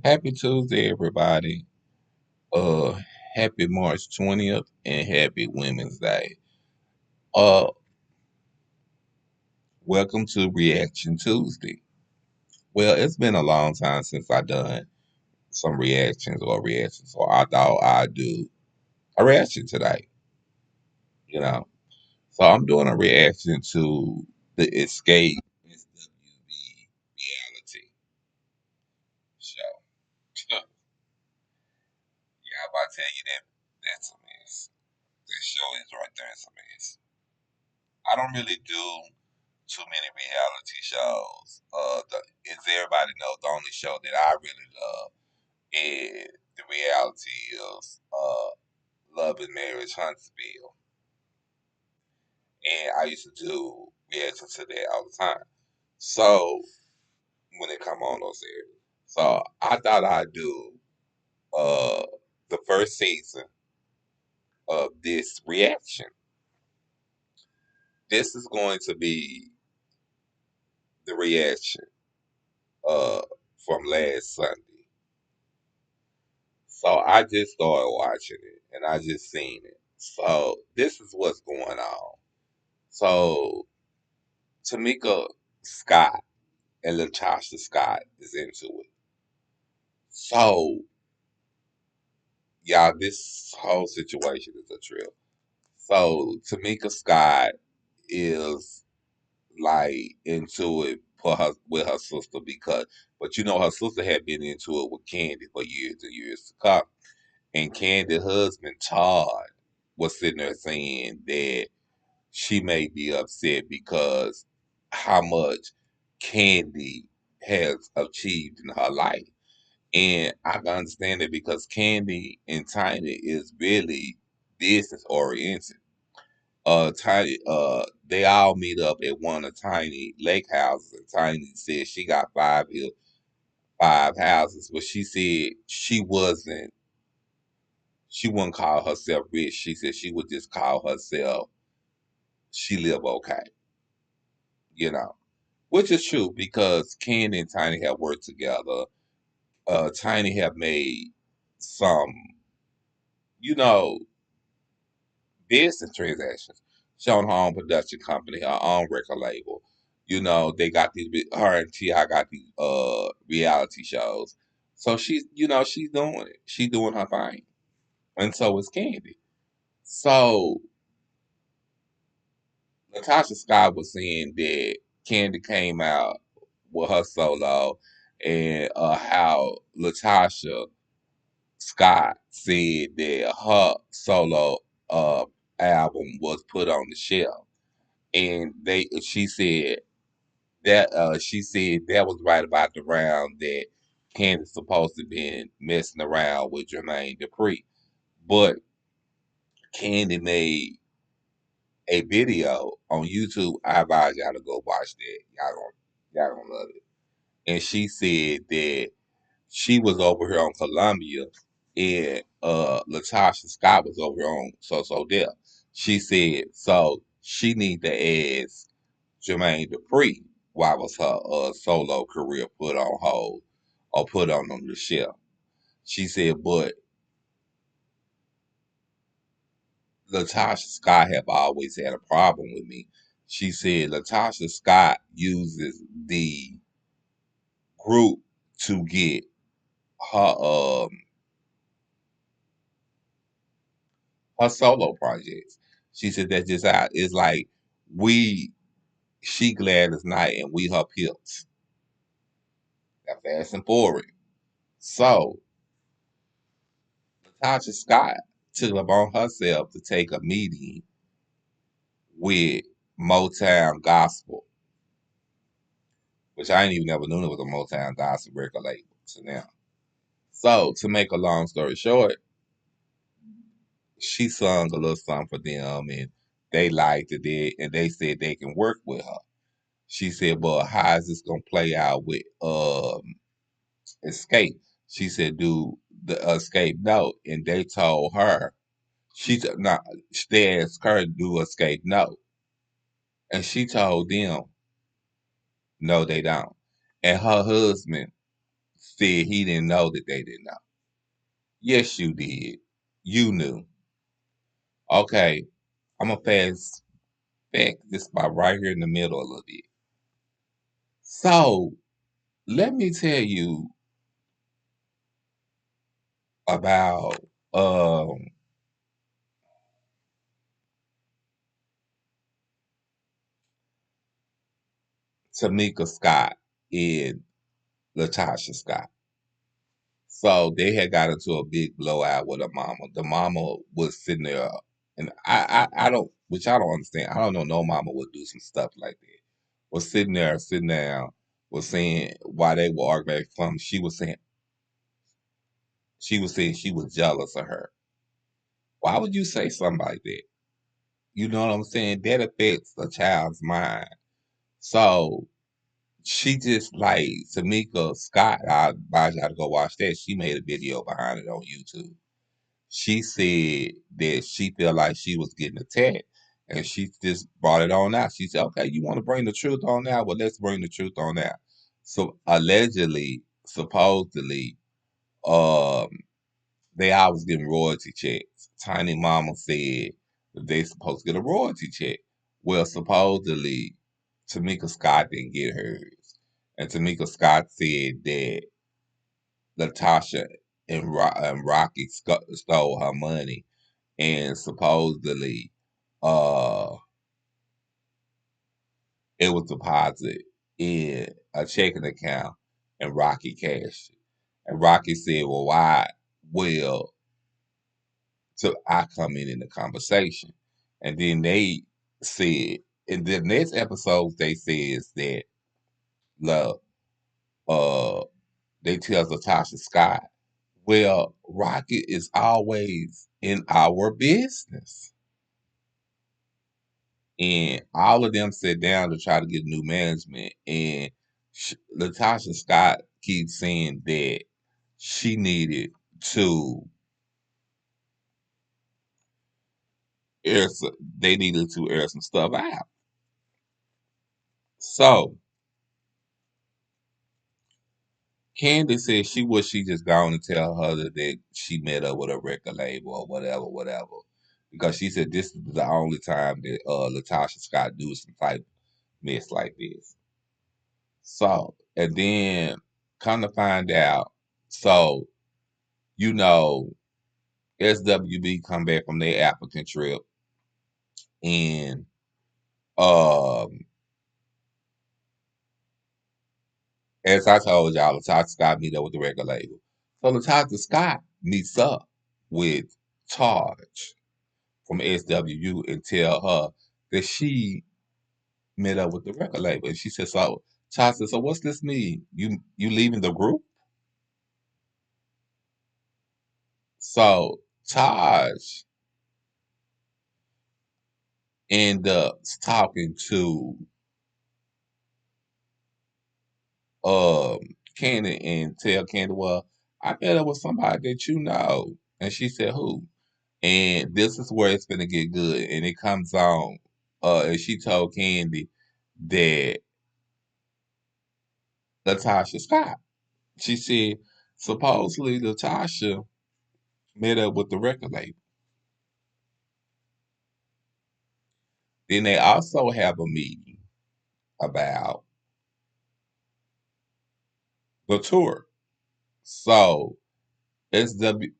Happy Tuesday, everybody. Uh, Happy March 20th and happy Women's Day. Uh, Welcome to Reaction Tuesday. Well, it's been a long time since I done some reactions, so I thought I'd do a reaction today, you know. So I'm doing a reaction to the Escape SWV reality show. Yeah, I'm about to tell you that's a mess. That show is right there, it's a mess. I don't really do too many reality shows. As everybody knows, the only show that I really love is the reality is Love and Marriage Huntsville, and I used to do reaction to that all the time. So when it come on those areas, so I thought I'd do uh the first season of this reaction. This is going to be the reaction uh from last Sunday. So I just started watching it and I just seen it. So this is what's going on. So Tamika Scott and Latasha Scott is into it. So y'all, this whole situation is a trip. So Tamika Scott is like into it for her with her sister because but her sister had been into it with Candy for years and years to come. And Candy's husband Todd was sitting there saying that she may be upset because how much Candy has achieved in her life. And I can understand it because Candy and Tiny is really business oriented. Tiny, they all meet up at one of Tiny lake houses, and Tiny said she got five houses, but she said she wouldn't call herself rich. She said she would just call herself she live okay, you know, which is true because Candy and Tiny have worked together. Tiny have made some, you know, business transactions. She own her own production company, her own record label. They got her and T.I. got these reality shows. So she's doing it. She's doing her thing. And so is Candy. So Natasha Scott was saying that Candy came out with her solo and how Latasha Scott said that her solo uh, album was put on the shelf, and she said that was right about the round that Candace supposed to been messing around with Jermaine Dupri, but Candy made a video on YouTube. I advise y'all to go watch that. Y'all gonna love it. And she said that she was over here on Columbia and Latasha Scott was over here on So Deaf. She said so she need to ask Jermaine Dupri why was her solo career put on hold or put on the shelf. She said, but Latasha Scott have always had a problem with me. She said Latasha Scott uses the group to get her her solo projects. She said that's just how it's like we she Gladys Knight and we her pips. Got fast and forward. So Natasha Scott took it upon herself to take a meeting with Motown Gospel, which I ain't even never knew there was a Motown Gospel record label to now. So to make a long story short, she sung a little something for them and they liked it and they said they can work with her. She said, "Well, how is this gonna play out with Escape?" She said, "Do the Escape note?" And they told her not. They asked her to do Escape note, and she told them no, they don't. And her husband said he didn't know that they didn't know. Yes, you did. You knew. Okay, I'm gonna fast back this spot right here in the middle a little bit. So let me tell you about um Tamika Scott and Latasha Scott. So they had got into a big blowout with her mama. The mama was sitting there, and I don't, which I don't understand. I don't know, no mama would do some stuff like that. Was sitting there, sitting down, was saying why they were arguing from. She was saying she was jealous of her. Why would you say something like that? You know what I'm saying? That affects a child's mind. So she just like Tamika Scott. I advise y'all to go watch that. She made a video behind it on YouTube. She said that she felt like she was getting attacked, and she just brought it on out. She said, "Okay, you want to bring the truth on out? Well, let's bring the truth on out." So allegedly, supposedly, um, they always getting royalty checks. Tiny Mama said that they supposed to get a royalty check. Well, supposedly, Tamika Scott didn't get hers, and Tamika Scott said that Latasha and Rocky stole her money, and supposedly uh it was deposited in a checking account and Rocky cashed it. And Rocky said, "Well, why will so I come in the conversation?" And then they said in the next episode they says that love uh they tell Latasha Scott, "Well, Rocky is always in our business." And all of them sat down to try to get new management. And Latasha Scott keeps saying that she needed to air. They needed to air some stuff out. So Candy said she wish she just gone and tell her that she met up with a record label or whatever, whatever. Because she said this is the only time that Latasha Scott do some type mess like this. So and then come to find out, so you know, SWB come back from their African trip, and um, as I told y'all, Latasha Scott meet up with the record label. So Latasha Scott meets up with Taj from SWU and tell her that she met up with the record label. And she said, "So Taj said, so what's this mean? You leaving the group?" So Taj ended up talking to um Candy and tell Candy, "Well, I met up with somebody that you know." And she said, "Who?" And this is where it's gonna get good. And it comes on, and she told Candy that Latasha Scott. She said supposedly Latasha met up with the record label. Then they also have a meeting about the tour. So SW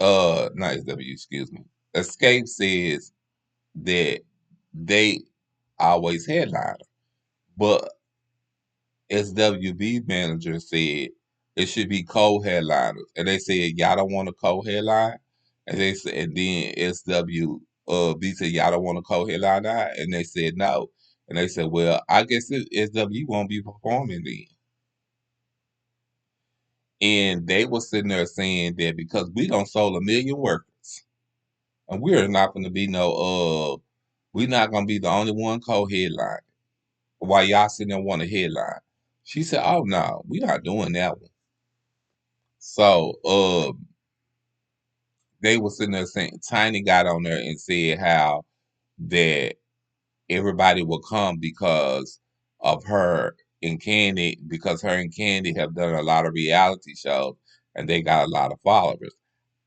not SW, excuse me. Escape says that they always headline. But SWB manager said it should be co-headliners, and they said y'all don't want a co-headline, and they said, and then SWB said y'all don't want a co-headline, and they said no, and they said, well, I guess SW won't be performing then, and they were sitting there saying that because we don't sold 1 million workers, and we're not going to be we're not going to be the only one co-headline. While y'all sitting there want a headline. She said, "Oh no, we not doing that one." So they was sitting there saying Tiny got on there and said how that everybody will come because of her and Candy, because her and Candy have done a lot of reality shows and they got a lot of followers.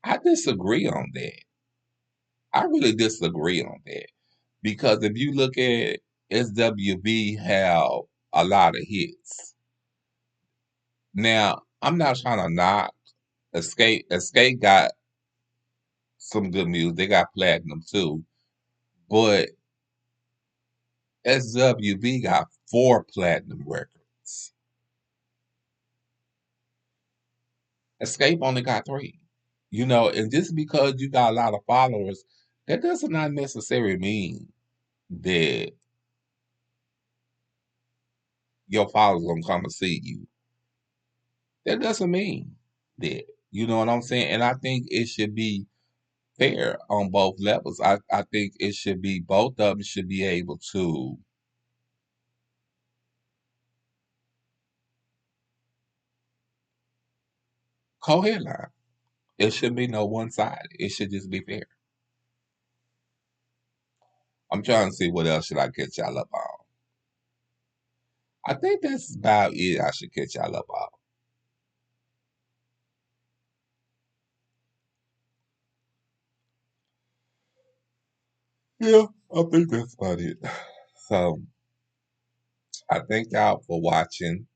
I disagree on that. I really disagree on that. Because if you look at SWB have a lot of hits. Now, I'm not trying to knock Escape. Escape got some good music. They got platinum too. But SWB got 4 platinum records. Escape only got 3. And just because you got a lot of followers, that does not necessarily mean that your followers gonna come and see you. That doesn't mean that. You know what I'm saying? And I think it should be fair on both levels. I think it should be both of them should be able to co-headline. It shouldn't be no one side. It should just be fair. I'm trying to see what else should I catch y'all up on. I think that's about it. I should catch y'all up on. Yeah, I think that's about it. So I thank y'all for watching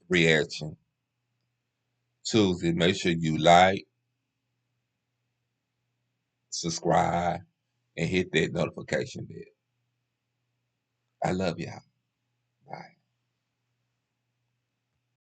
Reaction Tuesday. Make sure you like, subscribe, and hit that notification bell. I love y'all.